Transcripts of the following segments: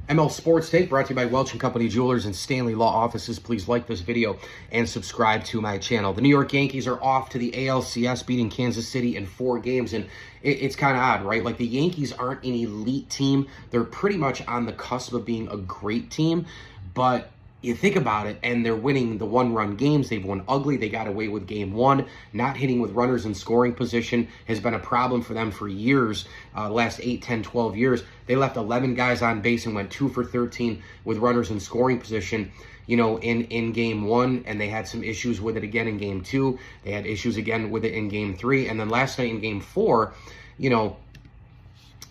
ML Sports Take brought to you by Welch & Company Jewelers and Stanley Law Offices. Please like this video and subscribe to my channel. The New York Yankees are off to the ALCS, beating Kansas City in 4 games. And it's kind of odd, right? Like, the Yankees aren't an elite team. They're pretty much on the cusp of being a great team. But you think about it, and they're winning the one-run games. They've won ugly. They got away with game 1. Not hitting with runners in scoring position has been a problem for them for years, last 8, 10, 12 years. They left 11 guys on base and went 2 for 13 with runners in scoring position, in game 1, and they had some issues with it again in game 2. They had issues again with it in game 3, and then last night in game 4,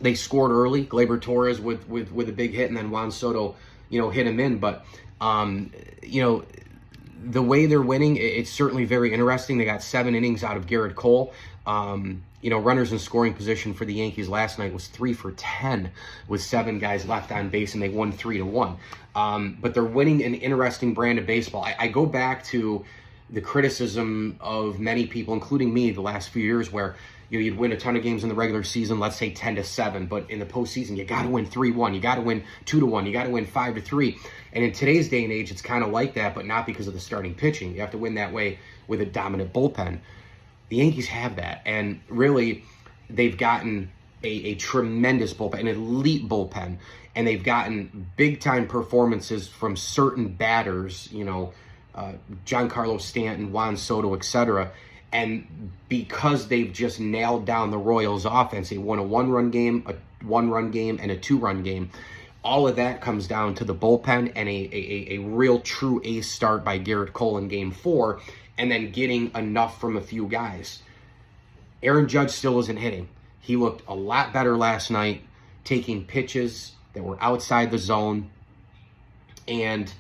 they scored early. Gleyber Torres with a big hit, and then Juan Soto, hit him in, but the way they're winning, it's certainly very interesting. They got 7 innings out of Garrett Cole. Runners in scoring position for the Yankees last night was 3 for 10 with 7 guys left on base, and they won 3-1. But they're winning an interesting brand of baseball. I go back to the criticism of many people, including me, the last few years, where you'd win a ton of games in the regular season, let's say 10-7, but in the postseason, you got to win 3-1, you got to win 2-1, you got to win 5-3. And in today's day and age, it's kind of like that, but not because of the starting pitching. You have to win that way with a dominant bullpen. The Yankees have that, and really, they've gotten a tremendous bullpen, an elite bullpen, and they've gotten big-time performances from certain batters, Giancarlo Stanton, Juan Soto, etc. And because they've just nailed down the Royals' offense, they won a one-run game, and a 2-run game. All of that comes down to the bullpen and a real true ace start by Garrett Cole in game 4, and then getting enough from a few guys. Aaron Judge still isn't hitting. He looked a lot better last night, taking pitches that were outside the zone. And,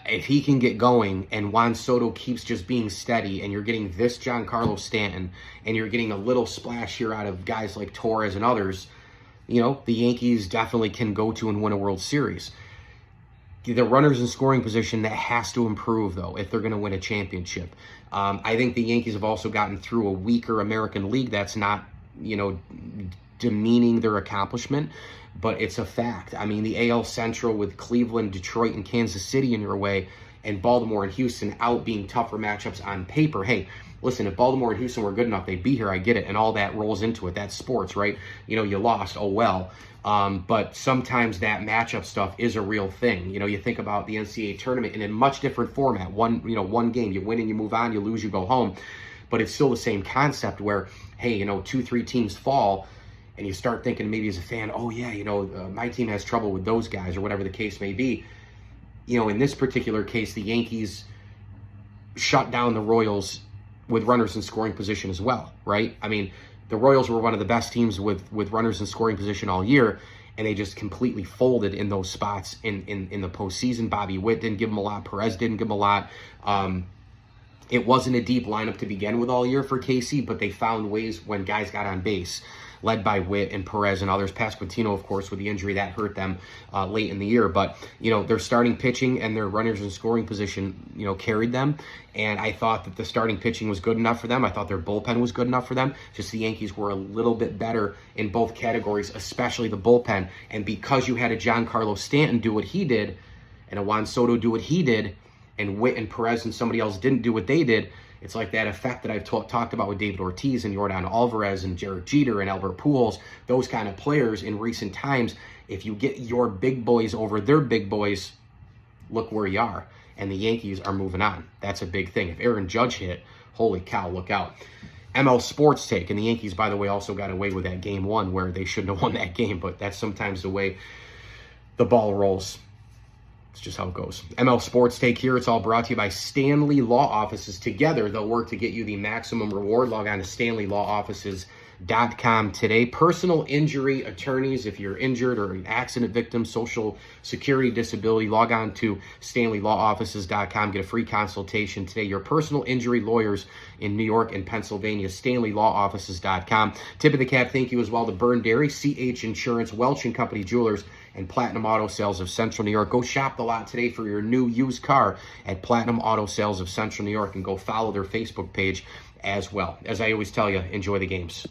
if he can get going and Juan Soto keeps just being steady, and you're getting this Giancarlo Stanton, and you're getting a little splash here out of guys like Torres and others, the Yankees definitely can go to and win a World Series. The runners in scoring position, that has to improve, though, if they're going to win a championship. I think the Yankees have also gotten through a weaker American League. That's not, demeaning their accomplishment, but it's a fact. I mean, the AL Central with Cleveland, Detroit, and Kansas City in your way, and Baltimore and Houston out being tougher matchups on paper. Hey, listen, if Baltimore and Houston were good enough, they'd be here. I get it, and all that rolls into it. That's sports, right? You lost, oh well. But sometimes that matchup stuff is a real thing. You think about the NCAA tournament in a much different format. One game, you win and you move on, you lose, you go home. But it's still the same concept where, hey, 2, 3 teams fall, and you start thinking maybe as a fan, oh yeah, my team has trouble with those guys, or whatever the case may be. In this particular case, the Yankees shut down the Royals with runners in scoring position as well, right? I mean, the Royals were one of the best teams with runners in scoring position all year, and they just completely folded in those spots in the postseason. Bobby Witt didn't give them a lot. Perez didn't give them a lot. It wasn't a deep lineup to begin with all year for KC, but they found ways when guys got on base, led by Witt and Perez and others. Pasquantino, of course, with the injury, that hurt them late in the year. But, their starting pitching and their runners in scoring position, carried them. And I thought that the starting pitching was good enough for them. I thought their bullpen was good enough for them. Just the Yankees were a little bit better in both categories, especially the bullpen. And because you had a Giancarlo Stanton do what he did, and a Juan Soto do what he did, and Witt and Perez and somebody else didn't do what they did, it's like that effect that I've talked about with David Ortiz and Yordan Alvarez and Jared Jeter and Albert Pujols, those kind of players in recent times. If you get your big boys over their big boys, look where you are. And the Yankees are moving on. That's a big thing. If Aaron Judge hit, holy cow, look out. ML Sports Take. And the Yankees, by the way, also got away with that game 1 where they shouldn't have won that game, but that's sometimes the way the ball rolls. It's just how it goes. ML Sports Take here. It's all brought to you by Stanley Law Offices. Together, they'll work to get you the maximum reward. Log on to StanleyLawOffices.com today. Personal injury attorneys, if you're injured or an accident victim, Social Security, disability, log on to StanleyLawOffices.com. Get a free consultation today. Your personal injury lawyers in New York and Pennsylvania, StanleyLawOffices.com. Tip of the cap, thank you as well to Burn Dairy, CH Insurance, Welch & Company Jewelers, and Platinum Auto Sales of Central New York. Go shop the lot today for your new used car at Platinum Auto Sales of Central New York, and go follow their Facebook page as well. As I always tell you, enjoy the games.